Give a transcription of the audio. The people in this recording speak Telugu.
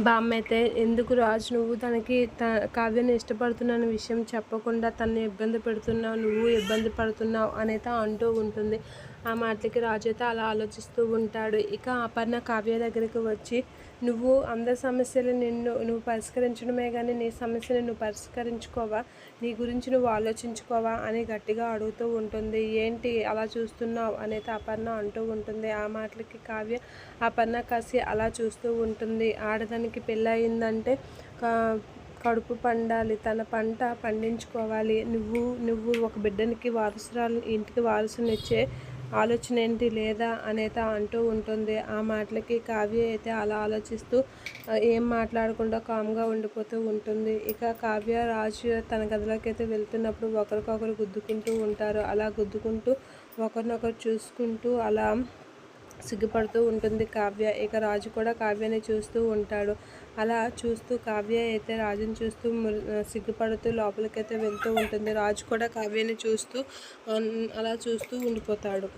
బామ్మ అయితే ఎందుకు రాజు నువ్వు తనకి కావ్యాన్ని ఇష్టపడుతున్న విషయం చెప్పకుండా తనని ఇబ్బంది పెడుతున్నావు, నువ్వు ఇబ్బంది పడుతున్నావు అనేది అంటూ ఉంటుంది. ఆ మాటలకి రాజు అయితే అలా ఆలోచిస్తూ ఉంటాడు. ఇక అపర్ణ కావ్య దగ్గరికి వచ్చి నువ్వు అందరి సమస్యలు నువ్వు పరిష్కరించడమే కానీ నీ సమస్యలు నువ్వు పరిష్కరించుకోవా, నీ గురించి నువ్వు ఆలోచించుకోవా అని గట్టిగా అడుగుతూ ఉంటుంది. ఏంటి అలా చూస్తున్నావు అనేది అపర్ణ అంటూ ఉంటుంది. ఆ మాటలకి కావ్య అపర్ణ కాసి అలా చూస్తూ ఉంటుంది. ఆడదానికి పెళ్ళయిందంటే కడుపు పండాలి, తన పంట పండించుకోవాలి, నువ్వు ఒక బిడ్డనికి వారసురాలు ఇంటికి వారసునిచ్చే ఆలోచన ఏంటి లేదా అనేది అంటూ ఉంటుంది. ఆ మాటలకి కావ్య అయితే అలా ఆలోచిస్తూ ఏం మాట్లాడకుండా కామ్గా ఉండిపోతూ ఉంటుంది. ఇక కావ్య రాజు తన గదిలోకి అయితే వెళ్తున్నప్పుడు ఒకరికొకరు గుద్దుకుంటూ ఉంటారు. అలా గుద్దుకుంటూ ఒకరినొకరు చూసుకుంటూ అలా సిగ్గుపడుతూ ఉంటుంది కావ్య. ఇక రాజు కూడా కావ్యని చూస్తూ ఉంటాడు. అలా చూస్తూ కావ్య అయితే రాజుని చూస్తూ సిగ్గుపడుతూ లోపలికైతే వెళ్తూ ఉంటుంది. రాజు కూడా కావ్యని చూస్తూ అలా చూస్తూ ఉండిపోతాడు.